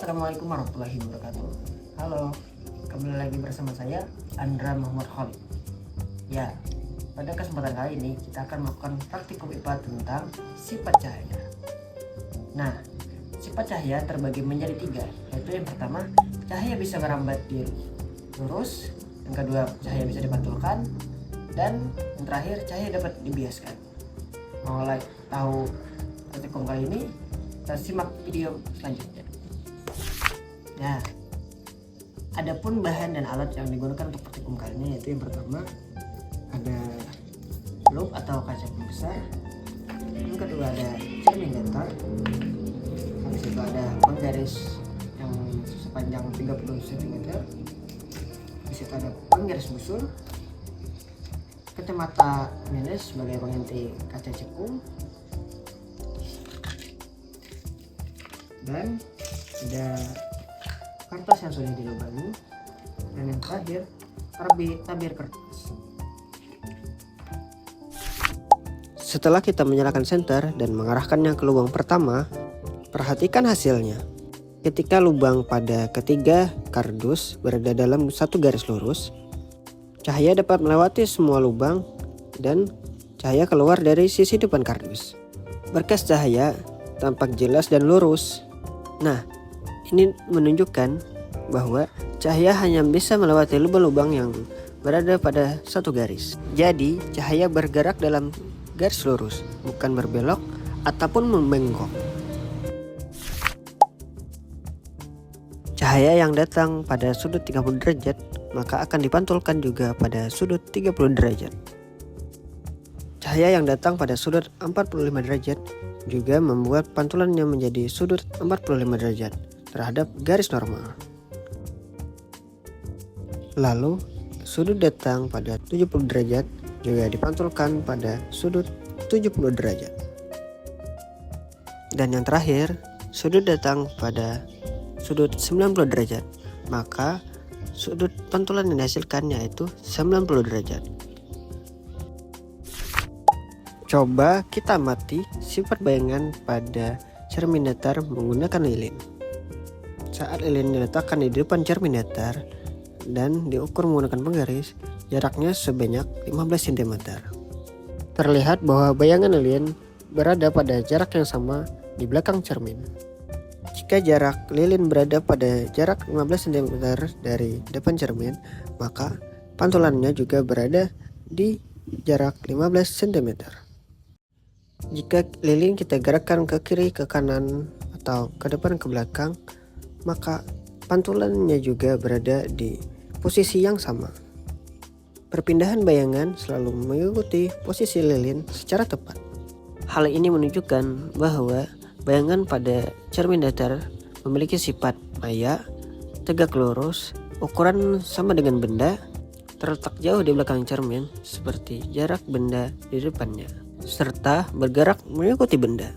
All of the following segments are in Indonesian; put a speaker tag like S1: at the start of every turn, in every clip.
S1: Assalamualaikum warahmatullahi wabarakatuh. Halo, kembali lagi bersama saya Andra Muhammad Khalid. Ya, pada kesempatan kali ini kita akan melakukan praktikum IPA tentang sifat cahaya. Nah, sifat cahaya terbagi menjadi 3, yaitu yang pertama, cahaya bisa merambat di lurus, yang kedua, cahaya bisa dipantulkan, dan yang terakhir, cahaya dapat dibiaskan. Mau tahu praktikum kali ini? Kita simak video selanjutnya. Nah, adapun bahan dan alat yang digunakan untuk praktikum kali ini yaitu yang pertama ada loupe atau kaca pembesar, yang kedua ada cermin datar, habis itu ada penggaris yang sepanjang 30 cm, habis itu ada penggaris busur, kacamata minus sebagai penginti kaca cekung, dan ada kertas yang sudah dilubangi, dan yang terakhir tabir kertas. Setelah kita menyalakan senter dan mengarahkannya ke lubang pertama, perhatikan hasilnya. Ketika lubang pada ketiga kardus berada dalam satu garis lurus, cahaya dapat melewati semua lubang dan cahaya keluar dari sisi depan kardus. Berkas cahaya tampak jelas dan lurus. Nah, ini menunjukkan bahwa cahaya hanya bisa melewati lubang-lubang yang berada pada satu garis. Jadi, cahaya bergerak dalam garis lurus, bukan berbelok ataupun membengkok. Cahaya yang datang pada sudut 30 derajat, maka akan dipantulkan juga pada sudut 30 derajat. Cahaya yang datang pada sudut 45 derajat juga membuat pantulannya menjadi sudut 45 derajat terhadap garis normal. Lalu, sudut datang pada 70 derajat juga dipantulkan pada sudut 70 derajat. Dan yang terakhir, sudut datang pada sudut 90 derajat, maka sudut pantulan yang dihasilkan yaitu 90 derajat. Coba kita amati sifat bayangan pada cermin datar menggunakan lilin. Saat lilin diletakkan di depan cermin datar dan diukur menggunakan penggaris, jaraknya sebanyak 15 cm. Terlihat bahwa bayangan lilin berada pada jarak yang sama di belakang cermin. Jika jarak lilin berada pada jarak 15 cm dari depan cermin, maka pantulannya juga berada di jarak 15 cm. Jika lilin kita gerakkan ke kiri, ke kanan, atau ke depan, ke belakang, maka pantulannya juga berada di posisi yang sama. Perpindahan bayangan selalu mengikuti posisi lilin secara tepat. Hal ini menunjukkan bahwa bayangan pada cermin datar memiliki sifat maya, tegak lurus, ukuran sama dengan benda, terletak jauh di belakang cermin seperti jarak benda di depannya, serta bergerak mengikuti benda.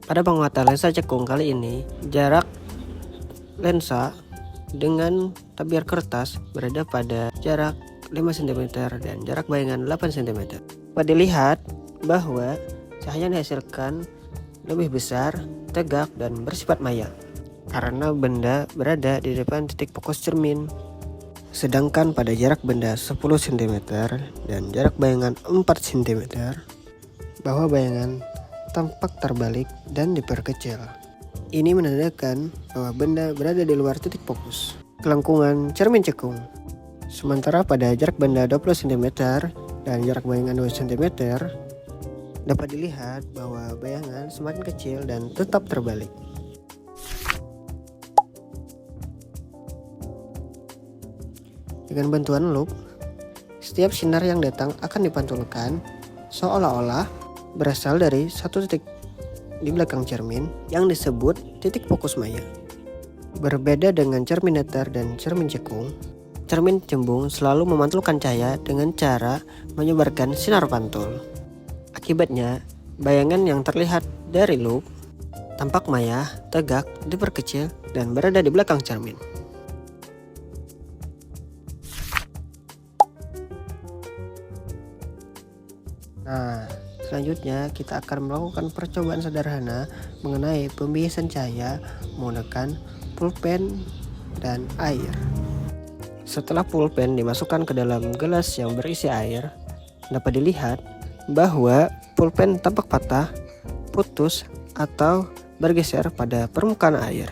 S1: Pada penguatan lensa cekung kali ini, jarak lensa dengan tabir kertas berada pada jarak 5 cm dan jarak bayangan 8 cm. Dapat dilihat bahwa cahaya yang dihasilkan lebih besar, tegak, dan bersifat maya karena benda berada di depan titik fokus cermin. Sedangkan pada jarak benda 10 cm dan jarak bayangan 4 cm, bahwa bayangan tampak terbalik dan diperkecil. Ini menandakan bahwa benda berada di luar titik fokus kelengkungan cermin cekung. Sementara pada jarak benda 20 cm dan jarak bayangan 2 cm, dapat dilihat bahwa bayangan semakin kecil dan tetap terbalik. Dengan bantuan loupe, setiap sinar yang datang akan dipantulkan seolah-olah berasal dari satu titik di belakang cermin yang disebut titik fokus maya. Berbeda dengan cermin datar dan cermin cekung, cermin cembung selalu memantulkan cahaya dengan cara menyebarkan sinar pantul. Akibatnya, bayangan yang terlihat dari loupe tampak maya, tegak, diperkecil, dan berada di belakang cermin.
S2: Nah,
S1: Selanjutnya kita akan melakukan percobaan sederhana mengenai pembiasan cahaya menggunakan pulpen dan air. Setelah pulpen dimasukkan ke dalam gelas yang berisi air, dapat dilihat bahwa pulpen tampak patah, putus, atau bergeser pada permukaan air.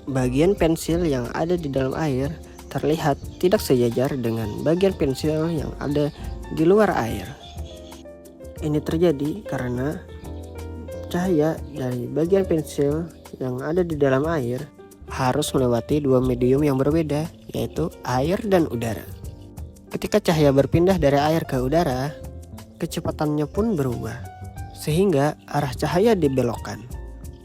S1: Bagian pensil yang ada di dalam air terlihat tidak sejajar dengan bagian pensil yang ada di luar air. Ini terjadi karena cahaya dari bagian pensil yang ada di dalam air harus melewati dua medium yang berbeda, yaitu air dan udara. Ketika cahaya berpindah dari air ke udara, kecepatannya pun berubah, sehingga arah cahaya dibelokkan.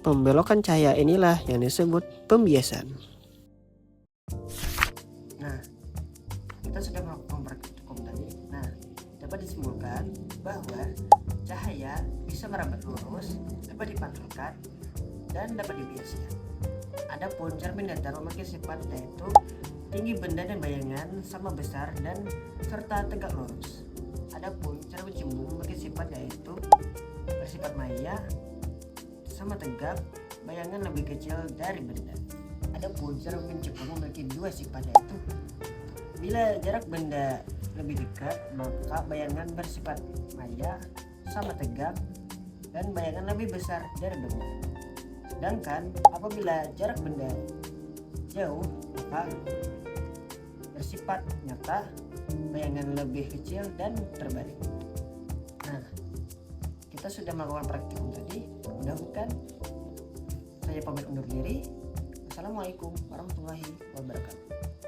S1: Pembelokan cahaya inilah yang disebut pembiasan. Nah, kita sudah melakukan praktikum tadi. Nah, dapat disimpulkan bahwa cahaya bisa merambat lurus, dapat dipantulkan, dan dapat dibiaskan. Adapun cermin datar memiliki sifat yaitu tinggi benda dan bayangan sama besar dan serta tegak lurus. Adapun cermin cembung memiliki sifat yaitu bersifat maya sama tegak, bayangan lebih kecil dari benda. Adapun cermin cembung memiliki dua sifat yaitu bila jarak benda lebih dekat maka bayangan bersifat maya sama tegak dan bayangan lebih besar dari benda. Sedangkan apabila jarak benda jauh maka bersifat nyata, bayangan lebih kecil dan terbalik. Nah, kita sudah melakukan praktikum tadi. Mudah-mudahan saya pamit undur diri. Assalamualaikum warahmatullahi wabarakatuh.